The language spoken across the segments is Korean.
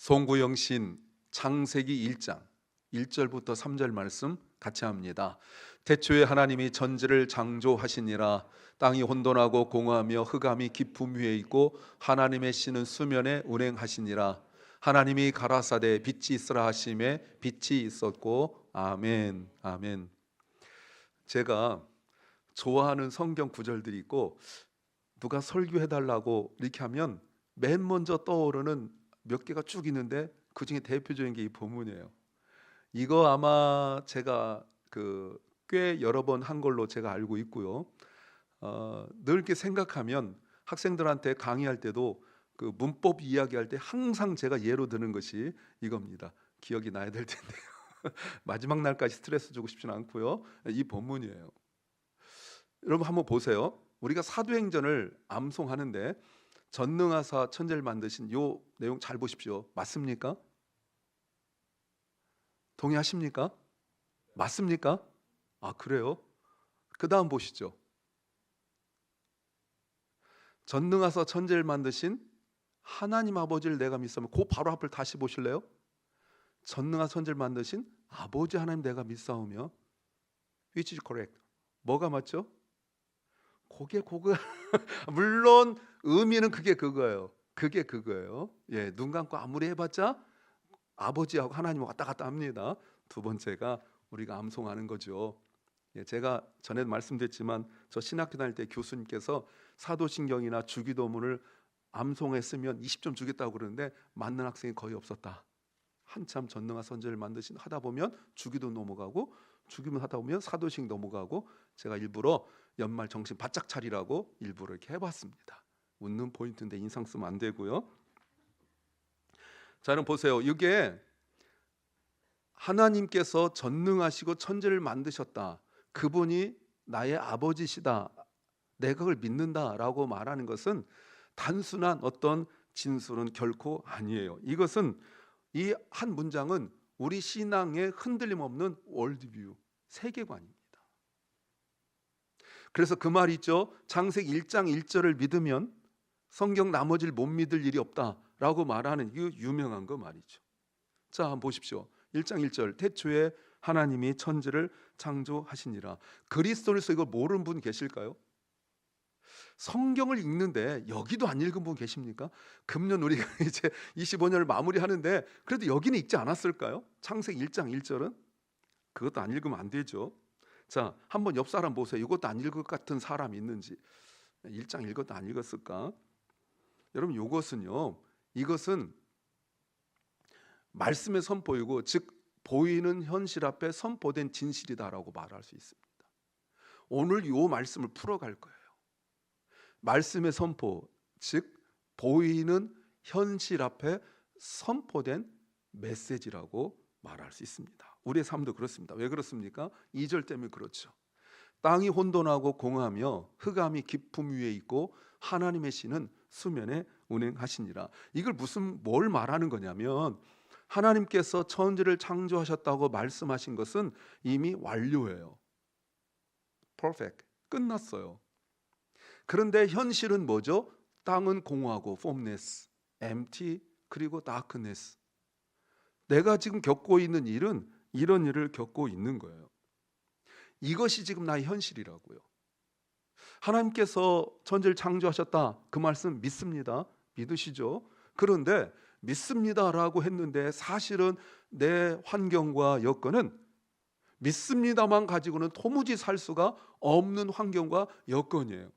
송구영신 창세기 1장 1절부터 3절 말씀 같이 합니다. 태초에 하나님이 천지를 창조하시니라. 땅이 혼돈하고 공허하며 흑암이 깊음 위에 있고 하나님의 신은 수면에 운행하시니라. 하나님이 가라사대 빛이 있으라 하심에 빛이 있었고. 아멘. 아멘. 제가 좋아하는 성경 구절들이 있고 누가 설교해달라고 이렇게 하면 맨 먼저 떠오르는 몇 개가 쭉 있는데 그 중에 대표적인 게 이 본문이에요. 이거 아마 제가 꽤 여러 번 한 걸로 제가 알고 있고요. 늘 이렇게 생각하면 학생들한테 강의할 때도 그 문법 이야기할 때 항상 제가 예로 드는 것이 이겁니다. 기억이 나야 될 텐데요. 마지막 날까지 스트레스 주고 싶지는 않고요. 이 본문이에요. 여러분 한번 보세요. 우리가 사도행전을 암송하는데 전능하사 천지를 만드신 요 내용 잘 보십시오. 맞습니까? 동의하십니까? 맞습니까? 아, 그래요? 그 다음 보시죠. 전능하사 천지를 만드신 하나님 아버지를 내가 믿사오며, 그 바로 앞을 다시 보실래요? 전능하사 천지를 만드신 아버지 하나님 내가 믿사오며. Which is correct? 뭐가 맞죠? 그거 물론 의미는 그게 그거예요. 그게 그거예요. 예, 눈 감고 아무리 해봤자 아버지하고 하나님 왔다 갔다 합니다. 두 번째가 우리가 암송하는 거죠. 예, 제가 전에도 말씀드렸지만 저 신학교 다닐 때 교수님께서 사도신경이나 주기도문을 암송했으면 20점 주겠다고 그러는데 맞는 학생이 거의 없었다. 한참 전능한 선지를 만드신 하다 보면 주기도 넘어가고, 주기도문 하다 보면 사도신 넘어가고, 제가 일부러 연말 정신 바짝 차리라고 일부러 이렇게 해봤습니다. 웃는 포인트인데 인상 쓰면 안 되고요. 자, 그럼 보세요. 이게 하나님께서 전능하시고 천지를 만드셨다. 그분이 나의 아버지시다. 내가 그걸 믿는다라고 말하는 것은 단순한 어떤 진술은 결코 아니에요. 이것은 이 한 문장은 우리 신앙의 흔들림 없는 월드뷰, 세계관입니다. 그래서 그 말이 있죠. 창세기 1장 1절을 믿으면 성경 나머지를 못 믿을 일이 없다라고 말하는 이 유명한 거 말이죠. 자, 한번 보십시오. 1장 1절 태초에 하나님이 천지를 창조하시니라. 그리스도로서 이걸 모르는 분 계실까요? 성경을 읽는데 여기도 안 읽은 분 계십니까? 금년 우리가 이제 25년을 마무리하는데 그래도 여기는 읽지 않았을까요? 창세기 1장 1절은 그것도 안 읽으면 안 되죠. 자, 한번 옆 사람 보세요. 이것도 안 읽을 것 같은 사람이 있는지. 1장 읽었다 안 읽었을까? 여러분, 이것은 말씀의 선포이고, 즉 보이는 현실 앞에 선포된 진실이다라고 말할 수 있습니다. 오늘 이 말씀을 풀어갈 거예요. 말씀의 선포, 즉 보이는 현실 앞에 선포된 메시지라고 말할 수 있습니다. 우리의 삶도 그렇습니다. 왜 그렇습니까? 2절 때문에 그렇죠. 땅이 혼돈하고 공허하며 흑암이 깊음 위에 있고 하나님의 신은 수면에 운행하시니라. 이걸 뭘 말하는 거냐면 하나님께서 천지를 창조하셨다고 말씀하신 것은 이미 완료예요. Perfect. 끝났어요. 그런데 현실은 뭐죠? 땅은 공허하고 formless, empty, 그리고 darkness. 내가 지금 겪고 있는 일은 이런 일을 겪고 있는 거예요. 이것이 지금 나의 현실이라고요. 하나님께서 천지를 창조하셨다. 그 말씀 믿습니다. 믿으시죠? 그런데 믿습니다라고 했는데 사실은 내 환경과 여건은 믿습니다만 가지고는 도무지 살 수가 없는 환경과 여건이에요.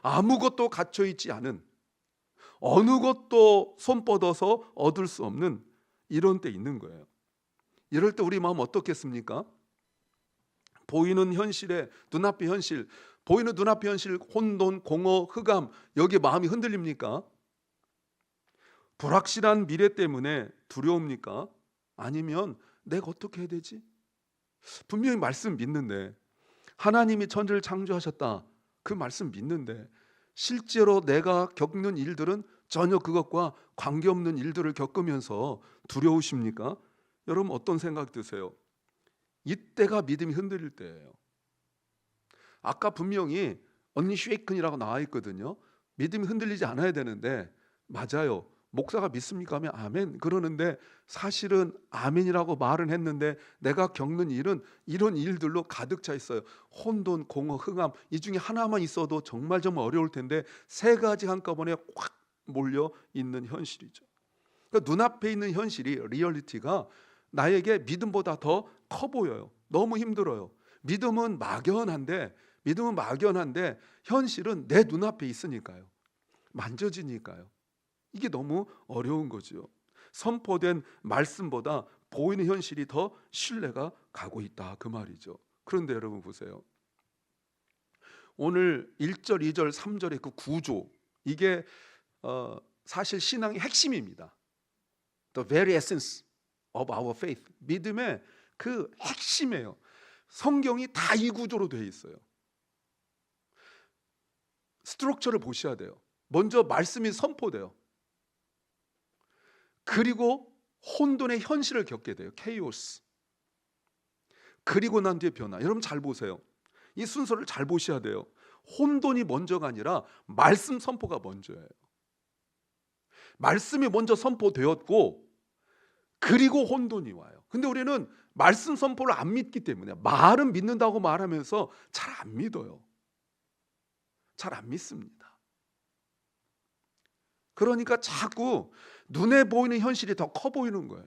아무것도 갇혀 있지 않은, 어느 것도 손 뻗어서 얻을 수 없는 이런 때 있는 거예요. 이럴 때 우리 마음 어떻겠습니까? 보이는 현실에 눈앞의 현실, 보이는 눈앞의 현실, 혼돈, 공허, 흑암, 여기에 마음이 흔들립니까? 불확실한 미래 때문에 두려웁니까? 아니면 내가 어떻게 해야 되지? 분명히 말씀 믿는데, 하나님이 천지를 창조하셨다, 그 말씀 믿는데 실제로 내가 겪는 일들은 전혀 그것과 관계없는 일들을 겪으면서 두려우십니까? 여러분 어떤 생각 드세요? 이때가 믿음이 흔들릴 때예요. 아까 분명히 언니 쉐이큰이라고 나와 있거든요. 믿음이 흔들리지 않아야 되는데, 맞아요. 목사가 믿습니까? 하면 아멘 그러는데 사실은 아멘이라고 말은 했는데 내가 겪는 일은 이런 일들로 가득 차 있어요. 혼돈, 공허, 흑암 이 중에 하나만 있어도 정말 어려울 텐데 세 가지 한꺼번에 확 몰려 있는 현실이죠. 그러니까 눈앞에 있는 현실이 리얼리티가 나에게 믿음보다 더 커 보여요. 너무 힘들어요. 믿음은 막연한데 현실은 내 눈앞에 있으니까요. 만져지니까요. 이게 너무 어려운 거죠. 선포된 말씀보다 보이는 현실이 더 신뢰가 가고 있다 그 말이죠. 그런데 여러분 보세요. 오늘 1절, 2절, 3절의 그 구조 이게 사실 신앙의 핵심입니다. The very essence of our faith. 믿음의 그 핵심이에요. 성경이 다 이 구조로 되어 있어요. 스트럭처를 보셔야 돼요. 먼저 말씀이 선포돼요. 그리고 혼돈의 현실을 겪게 돼요. 케이오스. 그리고 난 뒤에 변화. 여러분 잘 보세요. 이 순서를 잘 보셔야 돼요. 혼돈이 먼저가 아니라 말씀 선포가 먼저예요. 말씀이 먼저 선포되었고 그리고 혼돈이 와요. 근데 우리는 말씀 선포를 안 믿기 때문에 말은 믿는다고 말하면서 잘 안 믿어요. 잘 안 믿습니다. 그러니까 자꾸 눈에 보이는 현실이 더 커 보이는 거예요.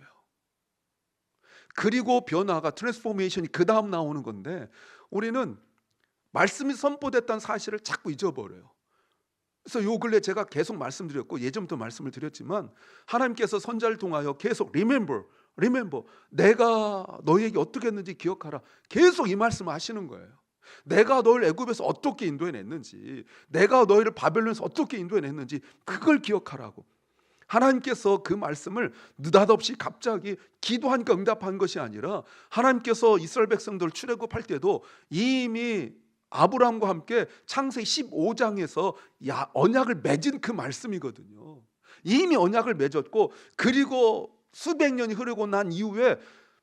그리고 변화가 트랜스포메이션이 그 다음 나오는 건데 우리는 말씀이 선포됐다는 사실을 자꾸 잊어버려요. 그래서 요 근래 제가 계속 말씀드렸고 예전부터 말씀을 드렸지만 하나님께서 선지자를 통하여 계속 remember 내가 너희에게 어떻게 했는지 기억하라 계속 이 말씀을 하시는 거예요. 내가 너를 애굽에서 어떻게 인도해냈는지 내가 너희를 바벨론에서 어떻게 인도해냈는지 그걸 기억하라고. 하나님께서 그 말씀을 느닷없이 갑자기 기도하니까 응답한 것이 아니라 하나님께서 이스라엘 백성들을 출애굽할 때도 이미 아브라함과 함께 창세기 15장에서 언약을 맺은 그 말씀이거든요. 이미 언약을 맺었고 그리고 수백 년이 흐르고 난 이후에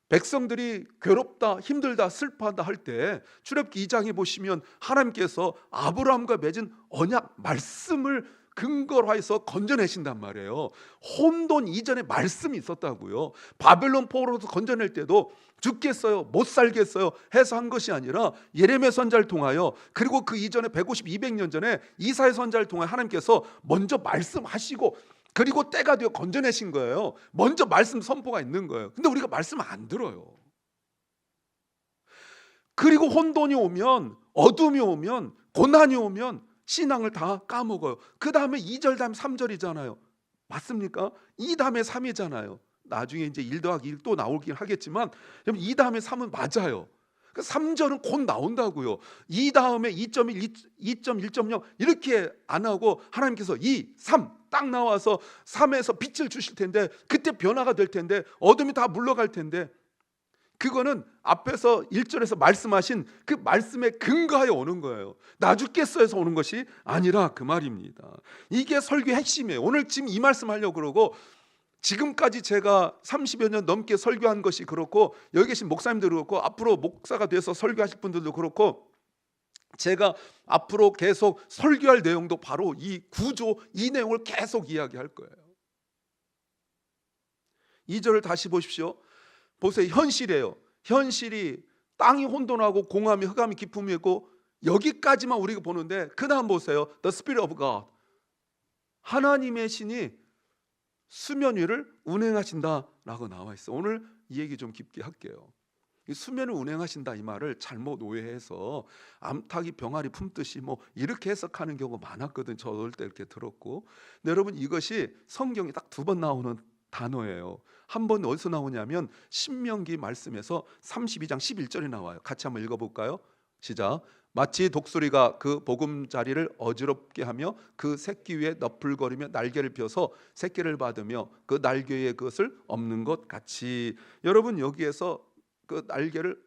백성들이 괴롭다 힘들다 슬퍼한다 할 때 출애굽기 2장에 보시면 하나님께서 아브라함과 맺은 언약 말씀을 근거로 해서 건져내신단 말이에요. 혼돈 이전에 말씀이 있었다고요. 바벨론 포로로서 건져낼 때도 죽겠어요 못 살겠어요 해서 한 것이 아니라 예레미야 선지자를 통하여 그리고 그 이전에 150, 200년 전에 이사야 선지자를 통하여 하나님께서 먼저 말씀하시고 그리고 때가 되어 건져내신 거예요. 먼저 말씀 선포가 있는 거예요. 근데 우리가 말씀 안 들어요. 그리고 혼돈이 오면 어둠이 오면 고난이 오면 신앙을 다 까먹어요. 그 다음에 2절 다음에 3절이잖아요. 맞습니까? 2 다음에 3이잖아요. 나중에 이제 1 더하기 1 또 나오긴 하겠지만 2 다음에 3은 맞아요. 3절은 곧 나온다고요. 2 다음에 2.1, 2.1.0 이렇게 안 하고 하나님께서 2, 3 딱 나와서 3에서 빛을 주실 텐데 그때 변화가 될 텐데 어둠이 다 물러갈 텐데 그거는 앞에서 1절에서 말씀하신 그 말씀에 근거하여 오는 거예요. 나 죽겠어 해서 오는 것이 아니라 그 말입니다. 이게 설교의 핵심이에요. 오늘 지금 이 말씀 하려고 그러고 지금까지 제가 30여 년 넘게 설교한 것이 그렇고 여기 계신 목사님들도 그렇고 앞으로 목사가 돼서 설교하실 분들도 그렇고 제가 앞으로 계속 설교할 내용도 바로 이 구조 이 내용을 계속 이야기할 거예요. 2절을 다시 보십시오. 보세요. 현실이에요. 현실이 땅이 혼돈하고 공함이 흑암이 깊음이 있고 여기까지만 우리가 보는데 그 다음 보세요. The Spirit of God. 하나님의 신이 수면 위를 운행하신다라고 나와 있어. 오늘 이 얘기 좀 깊게 할게요. 이 수면을 운행하신다 이 말을 잘못 오해해서 암탉이 병아리 품듯이 뭐 이렇게 해석하는 경우가 많았거든. 저 어릴 때 이렇게 들었고. 근데 여러분 이것이 성경에 딱 2번 나오는 단어예요. 한 번 어디서 나오냐면 신명기 말씀에서 32장 11절에 나와요. 같이 한번 읽어볼까요? 시작. 마치 독수리가 그 보금자리를 어지럽게 하며 그 새끼 위에 너풀거리며 날개를 펴서 새끼를 받으며 그 날개 위에 그것을 엎는 것 같이. 여러분 여기에서 그 날개를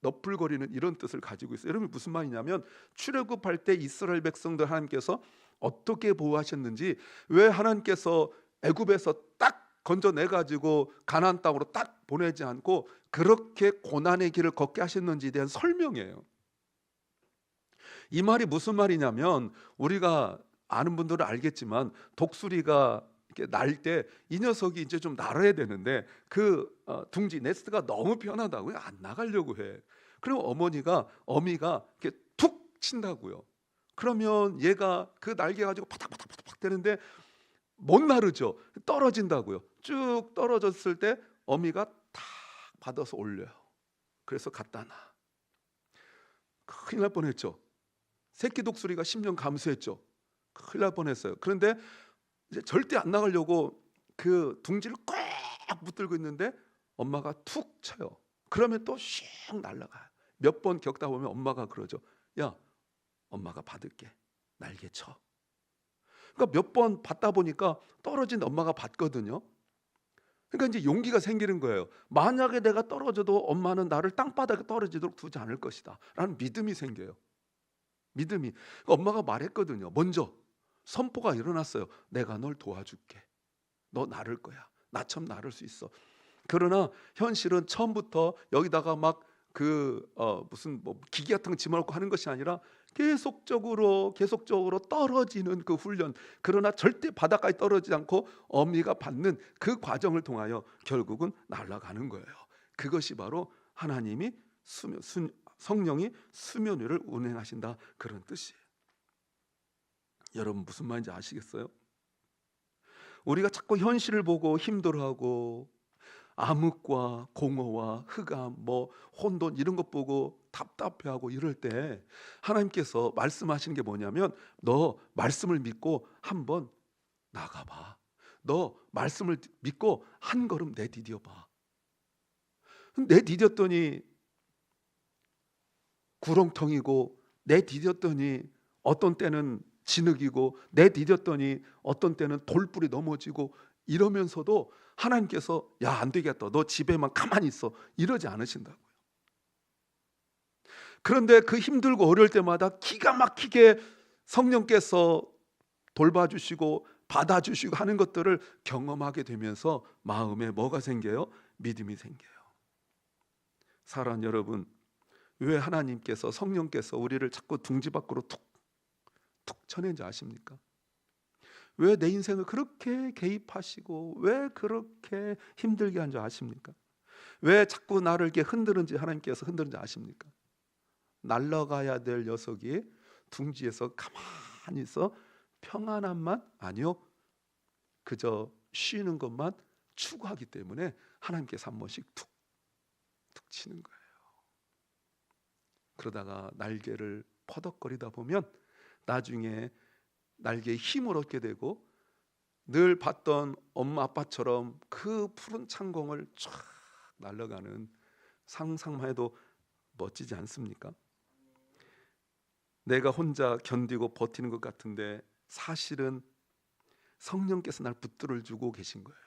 너풀거리는 이런 뜻을 가지고 있어요. 여러분 무슨 말이냐면 출애굽할 때 이스라엘 백성들 하나님께서 어떻게 보호하셨는지 왜 하나님께서 애굽에서 딱 건져내 가지고 가나안 땅으로 딱 보내지 않고 그렇게 고난의 길을 걷게 하셨는지에 대한 설명이에요. 이 말이 무슨 말이냐면 우리가 아는 분들은 알겠지만 독수리가 이렇게 날 때 이 녀석이 이제 좀 날아야 되는데 그 둥지 네스트가 너무 편하다고 안 나가려고 해. 그럼 어미가 이렇게 툭 친다고요. 그러면 얘가 그 날개 가지고 파닥파닥파닥 되는데 못 나르죠. 떨어진다고요. 쭉 떨어졌을 때 어미가 탁 받아서 올려요. 그래서 갖다 놔. 큰일 날 뻔했죠. 새끼 독수리가 10년 감수했죠. 큰일 날 뻔했어요. 그런데 이제 절대 안 나가려고 그 둥지를 꽉 붙들고 있는데 엄마가 툭 쳐요. 그러면 또 슉 날아가요. 몇 번 겪다 보면 엄마가 그러죠. 야, 엄마가 받을게. 날개 쳐. 그러니까 몇 번 받다 보니까 떨어진 엄마가 받거든요. 그러니까 이제 용기가 생기는 거예요. 만약에 내가 떨어져도 엄마는 나를 땅바닥에 떨어지도록 두지 않을 것이다 라는 믿음이 생겨요. 믿음이. 그러니까 엄마가 말했거든요. 먼저 선포가 일어났어요. 내가 널 도와줄게. 너 나를 거야. 나처럼 나를 수 있어. 그러나 현실은 처음부터 여기다가 막 무슨 뭐 기계 같은 거 집어넣고 하는 것이 아니라 계속적으로 떨어지는 그 훈련. 그러나 절대 바닥까지 떨어지지 않고 어미가 받는 그 과정을 통하여 결국은 날아가는 거예요. 그것이 바로 하나님이 성령이 수면 위를 운행하신다, 그런 뜻이에요. 여러분 무슨 말인지 아시겠어요? 우리가 자꾸 현실을 보고 힘들어하고 암흑과 공허와 흑암, 뭐 혼돈 이런 것 보고 답답해하고 이럴 때 하나님께서 말씀하시는 게 뭐냐면 너 말씀을 믿고 한번 나가봐. 너 말씀을 믿고 한 걸음 내디뎌봐. 내디뎠더니 구렁텅이고, 내디뎠더니 어떤 때는 진흙이고, 내디뎠더니 어떤 때는 돌불이 넘어지고 이러면서도 하나님께서 야, 안 되겠다, 너 집에만 가만히 있어, 이러지 않으신다고요. 그런데 그 힘들고 어려울 때마다 기가 막히게 성령께서 돌봐주시고 받아주시고 하는 것들을 경험하게 되면서 마음에 뭐가 생겨요? 믿음이 생겨요. 사랑하는 여러분, 왜 하나님께서 성령께서 우리를 자꾸 둥지 밖으로 툭툭 쳐낸지 아십니까? 왜 내 인생을 그렇게 개입하시고 왜 그렇게 힘들게 한 줄 아십니까? 왜 자꾸 나를 이렇게 흔드는지 하나님께서 흔드는지 아십니까? 날아가야 될 녀석이 둥지에서 가만히 있어 평안함만, 아니요, 그저 쉬는 것만 추구하기 때문에 하나님께서 한 번씩 툭툭 치는 거예요. 그러다가 날개를 퍼덕거리다 보면 나중에 날개에 힘을 얻게 되고 늘 봤던 엄마 아빠처럼 그 푸른 창공을 쫙 날아가는, 상상만 해도 멋지지 않습니까? 내가 혼자 견디고 버티는 것 같은데 사실은 성령께서 날 붙들어 주고 계신 거예요.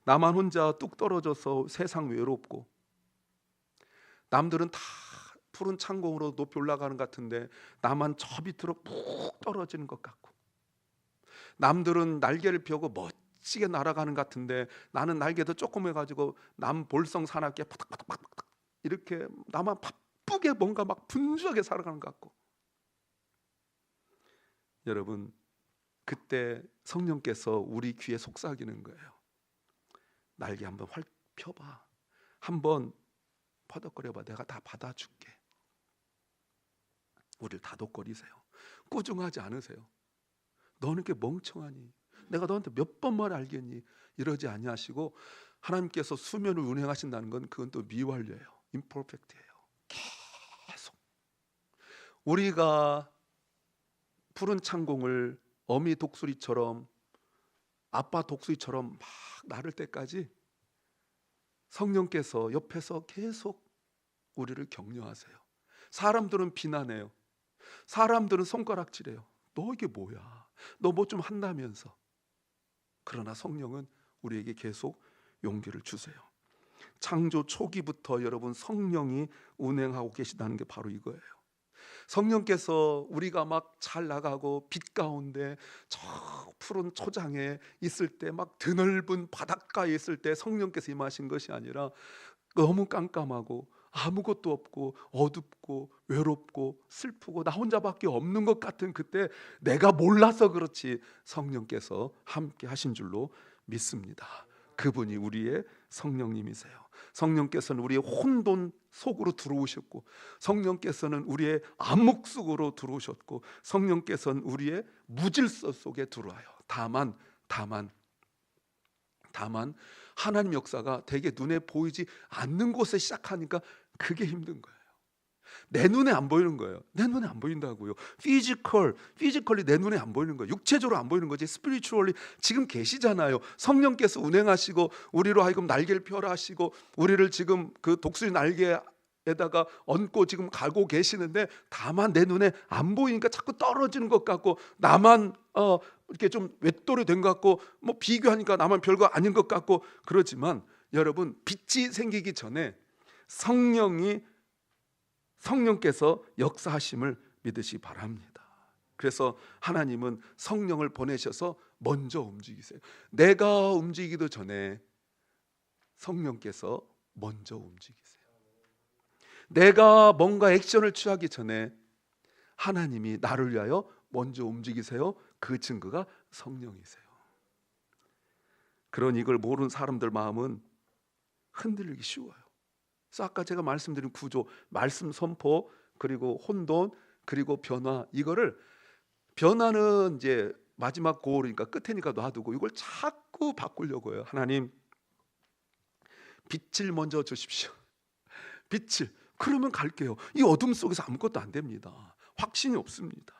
나만 혼자 뚝 떨어져서 세상 외롭고, 남들은 다 푸른 창공으로 높이 올라가는 것 같은데 나만 저 밑으로 푹 떨어지는 것 같고, 남들은 날개를 펴고 멋지게 날아가는 것 같은데 나는 날개도 조금 해가지고 남 볼성 사납게 파닥파닥파닥 이렇게 나만 바쁘게 뭔가 막 분주하게 살아가는 것 같고. 여러분, 그때 성령께서 우리 귀에 속삭이는 거예요. 날개 한번 활 펴봐, 한번 퍼덕거려봐, 내가 다 받아줄게. 우리를 다독거리세요. 꾸중하지 않으세요. 너는 이렇게 멍청하니, 내가 너한테 몇 번 말 알겠니, 이러지 아니하시고, 하나님께서 수면을 운행하신다는 건 그건 또 미완료예요. 임퍼펙트예요. 계속 우리가 푸른 창공을 어미 독수리처럼, 아빠 독수리처럼 막 나를 때까지 성령께서 옆에서 계속 우리를 격려하세요. 사람들은 비난해요. 사람들은 손가락질해요. 너 이게 뭐야, 너 뭐 좀 한다면서. 그러나 성령은 우리에게 계속 용기를 주세요. 창조 초기부터 여러분 성령이 운행하고 계시다는 게 바로 이거예요. 성령께서 우리가 막 잘 나가고 빛 가운데 저 푸른 초장에 있을 때, 막 드넓은 바닷가에 있을 때 성령께서 임하신 것이 아니라 너무 깜깜하고 아무것도 없고 어둡고 외롭고 슬프고 나 혼자밖에 없는 것 같은 그때 내가 몰라서 그렇지 성령께서 함께 하신 줄로 믿습니다. 그분이 우리의 성령님이세요. 성령께서는 우리의 혼돈 속으로 들어오셨고, 성령께서는 우리의 암묵 속으로 들어오셨고, 성령께서는 우리의 무질서 속에 들어와요. 다만 하나님 역사가 되게 눈에 보이지 않는 곳에 시작하니까 그게 힘든 거예요. 내 눈에 안 보이는 거예요. 내 눈에 안 보인다고요. 피지컬리 내 눈에 안 보이는 거예요. 육체적으로 안 보이는 거지. 스피리추얼리 지금 계시잖아요. 성령께서 운행하시고 우리로 하여금 날개를 펴라 하시고 우리를 지금 그 독수리 날개에다가 얹고 지금 가고 계시는데, 다만 내 눈에 안 보이니까 자꾸 떨어지는 것 같고, 나만 이렇게 좀 외톨이 된 것 같고, 뭐 비교하니까 나만 별거 아닌 것 같고 그러지만, 여러분, 빛이 생기기 전에 성령께서 역사하심을 믿으시기 바랍니다. 그래서 하나님은 성령을 보내셔서 먼저 움직이세요. 내가 움직이기도 전에 성령께서 먼저 움직이세요. 내가 뭔가 액션을 취하기 전에 하나님이 나를 위하여 먼저 움직이세요. 그 증거가 성령이세요. 그런 이걸 모르는 사람들 마음은 흔들리기 쉬워요. 그래서 아까 제가 말씀드린 구조, 말씀 선포, 그리고 혼돈, 그리고 변화, 이거를 변화는 이제 마지막 고울이니까 끝에니까 놔두고 이걸 자꾸 바꾸려고 해요. 하나님, 빛을 먼저 주십시오. 빛을. 그러면 갈게요. 이 어둠 속에서 아무것도 안 됩니다. 확신이 없습니다.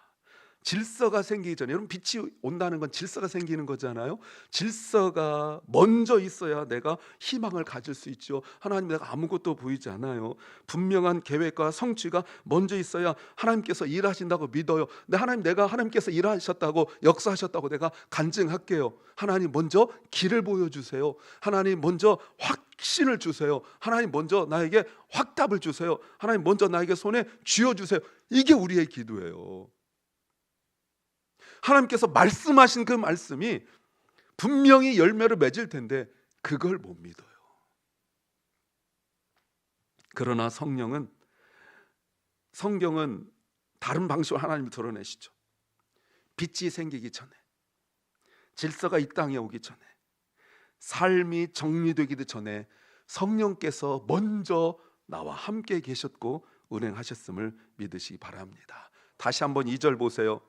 질서가 생기기 전에, 여러분, 빛이 온다는 건 질서가 생기는 거잖아요. 질서가 먼저 있어야 내가 희망을 가질 수 있죠. 하나님, 내가 아무것도 보이지 않아요. 분명한 계획과 성취가 먼저 있어야 하나님께서 일하신다고 믿어요. 근데 하나님, 내가 하나님께서 일하셨다고, 역사하셨다고 내가 간증할게요. 하나님 먼저 길을 보여주세요. 하나님 먼저 확신을 주세요. 하나님 먼저 나에게 확답을 주세요. 하나님 먼저 나에게 손에 쥐어주세요. 이게 우리의 기도예요. 하나님께서 말씀하신 그 말씀이 분명히 열매를 맺을 텐데 그걸 못 믿어요. 그러나 성경은 다른 방식으로 하나님을 드러내시죠. 빛이 생기기 전에, 질서가 이 땅에 오기 전에, 삶이 정리되기도 전에 성령께서 먼저 나와 함께 계셨고 운행하셨음을 믿으시기 바랍니다. 다시 한번 2절 보세요.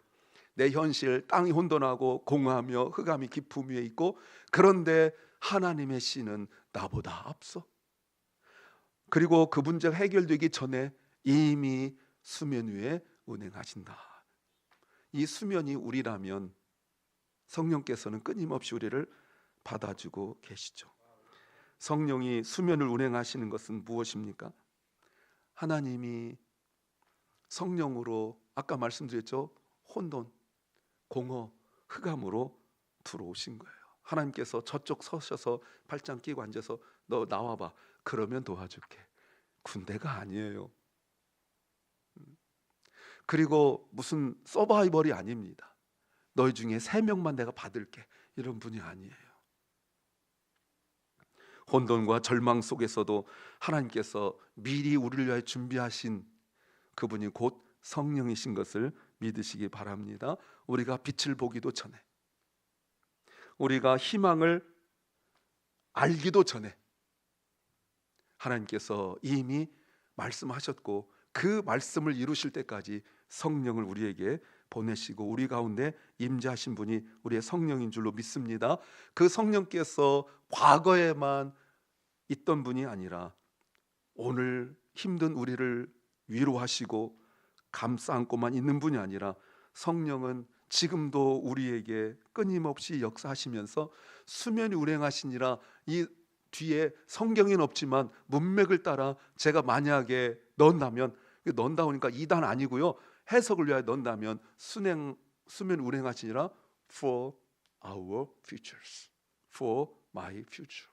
내 현실, 땅이 혼돈하고 공허하며 흑암이 깊음 위에 있고, 그런데 하나님의 씨는 나보다 앞서. 그리고 그 문제가 해결되기 전에 이미 수면 위에 운행하신다. 이 수면이 우리라면 성령께서는 끊임없이 우리를 받아주고 계시죠. 성령이 수면을 운행하시는 것은 무엇입니까? 하나님이 성령으로, 아까 말씀드렸죠, 혼돈, 공허, 흑암으로 들어오신 거예요. 하나님께서 저쪽 서셔서 팔짱 끼고 앉아서 너 나와봐. 그러면 도와줄게. 군대가 아니에요. 그리고 무슨 서바이벌이 아닙니다. 너희 중에 3명만 내가 받을게. 이런 분이 아니에요. 혼돈과 절망 속에서도 하나님께서 미리 우리를 위하여 준비하신 그분이 곧 성령이신 것을 믿으시기 바랍니다. 우리가 빛을 보기도 전에, 우리가 희망을 알기도 전에 하나님께서 이미 말씀하셨고, 그 말씀을 이루실 때까지 성령을 우리에게 보내시고 우리 가운데 임재하신 분이 우리의 성령인 줄로 믿습니다. 그 성령께서 과거에만 있던 분이 아니라 오늘 힘든 우리를 위로하시고 감싸 안고만 있는 분이 아니라, 성령은 지금도 우리에게 끊임없이 역사하시면서 수면이 운행하시니라. 이 뒤에 성경에는 없지만 문맥을 따라 제가 만약에 넣는다면, 넣는다 보니까 2단 아니고요, 해석을 위하여 넣는다면 수면 운행하시니라 for our futures, for my future.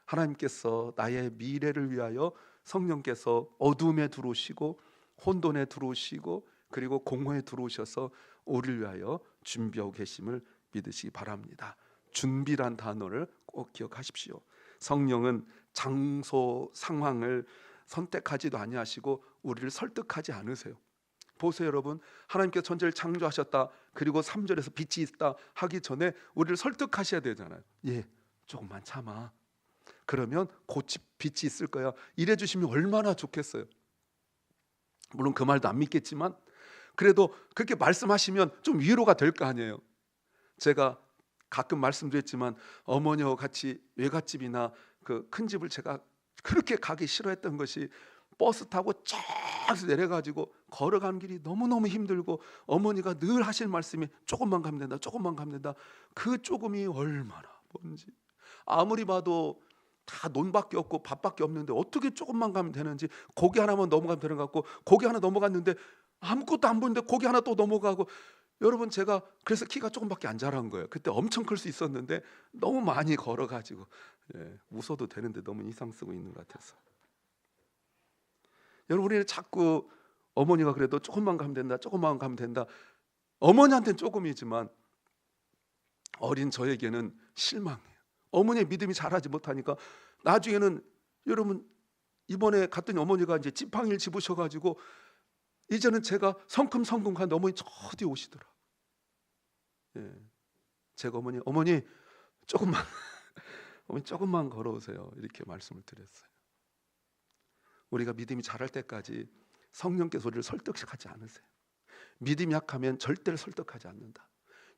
하나님께서 나의 미래를 위하여 성령께서 어둠에 들어오시고 혼돈에 들어오시고 그리고 공허에 들어오셔서 우리를 위하여 준비하고 계심을 믿으시기 바랍니다. 준비란 단어를 꼭 기억하십시오. 성령은 장소, 상황을 선택하지도 아니하시고 우리를 설득하지 않으세요. 보세요 여러분, 하나님께서 천지를 창조하셨다, 그리고 3절에서 빛이 있다 하기 전에 우리를 설득하셔야 되잖아요. 예, 조금만 참아, 그러면 곧 빛이 있을 거야, 이래 주시면 얼마나 좋겠어요. 물론 그 말도 안 믿겠지만 그래도 그렇게 말씀하시면 좀 위로가 될 거 아니에요. 제가 가끔 말씀드렸지만 어머니와 같이 외갓집이나 그 큰 집을 제가 그렇게 가기 싫어했던 것이 버스 타고 쫙 내려가지고 걸어가는 길이 너무너무 힘들고 어머니가 늘 하실 말씀이 조금만 가면 된다, 조금만 가면 된다. 그 조금이 얼마나 뭔지, 아무리 봐도 다 논밖에 없고 밥밖에 없는데 어떻게 조금만 가면 되는지, 고기 하나만 넘어가면 되는 것 같고 고기 하나 넘어갔는데 아무것도 안 보이는데 고기 하나 또 넘어가고. 여러분, 제가 그래서 키가 조금밖에 안 자란 거예요. 그때 엄청 클 수 있었는데 너무 많이 걸어가지고 웃어도 되는데 너무 이상 쓰고 있는 것 같아서. 여러분, 우리는 자꾸 어머니가 그래도 조금만 가면 된다, 조금만 가면 된다. 어머니한테는 조금이지만 어린 저에게는 실망이에요. 어머니의 믿음이 자라지 못하니까 나중에는, 여러분 이번에 갔더니 어머니가 이제 지팡이를 집으셔가지고 이제는 제가 성큼성큼 가는데 어머니 저 뒤에 오시더라. 제가 어머니 조금만 어머니 조금만 걸어오세요, 이렇게 말씀을 드렸어요. 우리가 믿음이 자랄 때까지 성령께서 우리를 설득하지 않으세요. 믿음이 약하면 절대로 설득하지 않는다.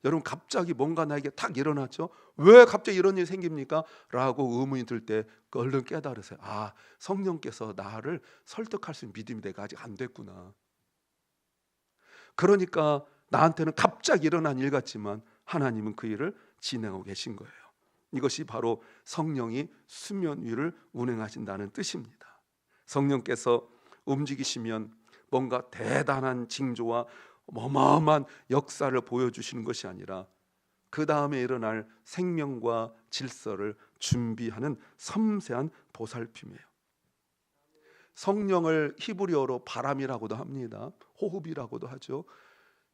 여러분, 갑자기 뭔가 나에게 탁 일어났죠. 왜 갑자기 이런 일이 생깁니까? 라고 의문이 들 때 얼른 깨달으세요. 아, 성령께서 나를 설득할 수 있는 믿음이 내가 아직 안 됐구나. 그러니까 나한테는 갑자기 일어난 일 같지만 하나님은 그 일을 진행하고 계신 거예요. 이것이 바로 성령이 수면 위를 운행하신다는 뜻입니다. 성령께서 움직이시면 뭔가 대단한 징조와 어마어마한 역사를 보여주시는 것이 아니라 그 다음에 일어날 생명과 질서를 준비하는 섬세한 보살핌이에요. 성령을 히브리어로 바람이라고도 합니다. 호흡이라고도 하죠.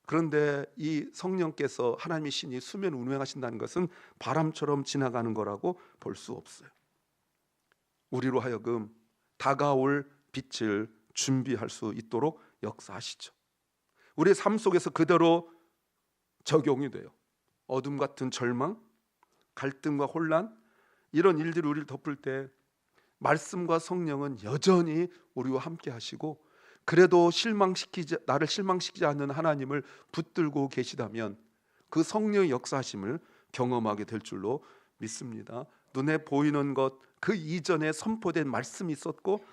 그런데 이 성령께서, 하나님의 신이 수면을 운행하신다는 것은 바람처럼 지나가는 거라고 볼 수 없어요. 우리로 하여금 다가올 빛을 준비할 수 있도록 역사하시죠. 우리의 삶 속에서 그대로 적용이 돼요. 어둠 같은 절망, 갈등과 혼란, 이런 일들이 우리를 덮을 때 말씀과 성령은 여전히 우리와 함께 하시고, 그래도 나를 실망시키지 않는 하나님을 붙들고 계시다면 그 성령의 역사하심을 경험하게 될 줄로 믿습니다. 눈에 보이는 것, 그 이전에 선포된 말씀이 있었고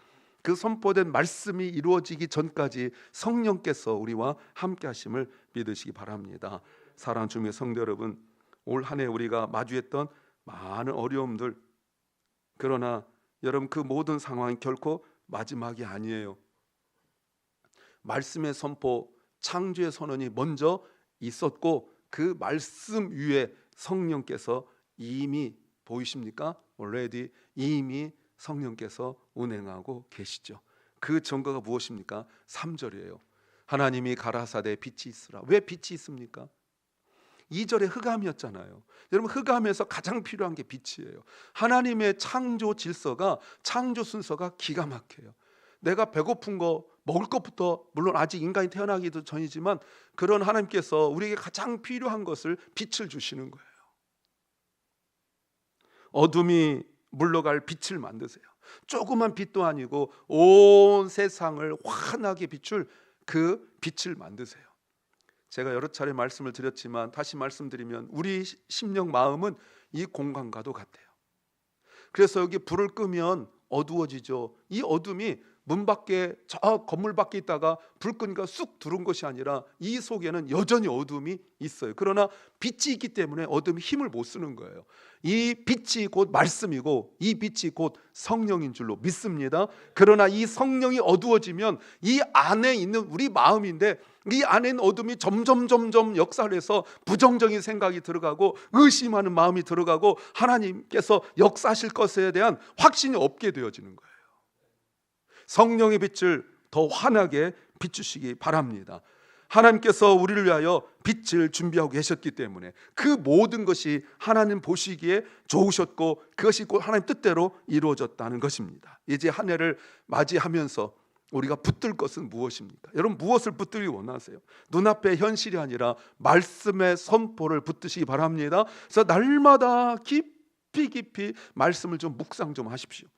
그 선포된 말씀이 이루어지기 전까지 성령께서 우리와 함께 하심을 믿으시기 바랍니다. 사랑하는 주님의 성도 여러분, 올 한 해 우리가 마주했던 많은 어려움들, 그러나 여러분, 그 모든 상황이 결코 마지막이 아니에요. 말씀의 선포, 창조의 선언이 먼저 있었고 그 말씀 위에 성령께서 이미, 보이십니까? already 이미 성령께서 운행하고 계시죠. 그 증거가 무엇입니까? 3절이에요. 하나님이 가라사대 빛이 있으라. 왜 빛이 있습니까? 2절에 흑암이었잖아요. 여러분, 흑암에서 가장 필요한 게 빛이에요. 하나님의 창조 질서가, 창조 순서가 기가 막혀요. 내가 배고픈 거, 먹을 것부터, 물론 아직 인간이 태어나기도 전이지만 그런 하나님께서 우리에게 가장 필요한 것을 빛을 주시는 거예요. 어둠이 물러갈 빛을 만드세요. 조그만 빛도 아니고 온 세상을 환하게 비출 그 빛을 만드세요. 제가 여러 차례 말씀을 드렸지만 다시 말씀드리면 우리 심령 마음은 이 공간과도 같아요. 그래서 여기 불을 끄면 어두워지죠. 이 어둠이 문 밖에, 저 건물 밖에 있다가 불 끄니까 쑥 들어온 것이 아니라 이 속에는 여전히 어둠이 있어요. 그러나 빛이 있기 때문에 어둠이 힘을 못 쓰는 거예요. 이 빛이 곧 말씀이고 이 빛이 곧 성령인 줄로 믿습니다. 그러나 이 성령이 어두워지면 이 안에 있는 우리 마음인데, 이 안에 있는 어둠이 점점 역사를 해서 부정적인 생각이 들어가고 의심하는 마음이 들어가고 하나님께서 역사하실 것에 대한 확신이 없게 되어지는 거예요. 성령의 빛을 더 환하게 비추시기 바랍니다. 하나님께서 우리를 위하여 빛을 준비하고 계셨기 때문에 그 모든 것이 하나님 보시기에 좋으셨고 그것이 곧 하나님 뜻대로 이루어졌다는 것입니다. 이제 한 해를 맞이하면서 우리가 붙들 것은 무엇입니까? 여러분, 무엇을 붙들기 원하세요? 눈앞의 현실이 아니라 말씀의 선포를 붙드시기 바랍니다. 그래서 날마다 깊이 말씀을 좀 묵상 좀 하십시오.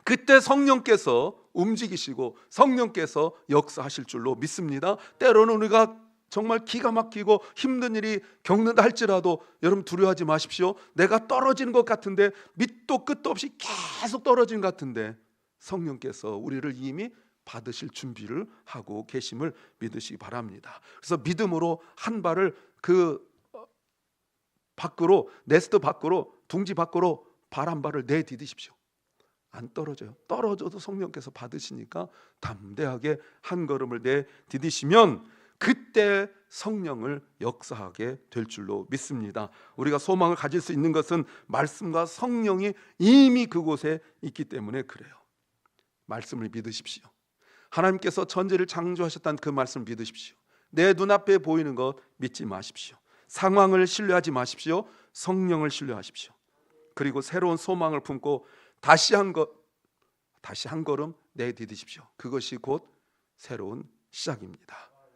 그때 성령께서 움직이시고 성령께서 역사하실 줄로 믿습니다. 때로는 우리가 정말 기가 막히고 힘든 일이 겪는다 할지라도 여러분 두려워하지 마십시오. 내가 떨어지는 것 같은데, 밑도 끝도 없이 계속 떨어지는 것 같은데 성령께서 우리를 이미 받으실 준비를 하고 계심을 믿으시기 바랍니다. 그래서 믿음으로 한 발을 그 밖으로, 네스트 밖으로, 둥지 밖으로 발 한 발을 내디디십시오. 안 떨어져요. 떨어져도 성령께서 받으시니까 담대하게 한 걸음을 내디디시면 그때 성령을 역사하게 될 줄로 믿습니다. 우리가 소망을 가질 수 있는 것은 말씀과 성령이 이미 그곳에 있기 때문에 그래요. 말씀을 믿으십시오. 하나님께서 천지를 창조하셨다는 그 말씀을 믿으십시오. 내 눈앞에 보이는 것 믿지 마십시오. 상황을 신뢰하지 마십시오. 성령을 신뢰하십시오. 그리고 새로운 소망을 품고 다시 한 걸음 내디디십시오. 그것이 곧 새로운 시작입니다.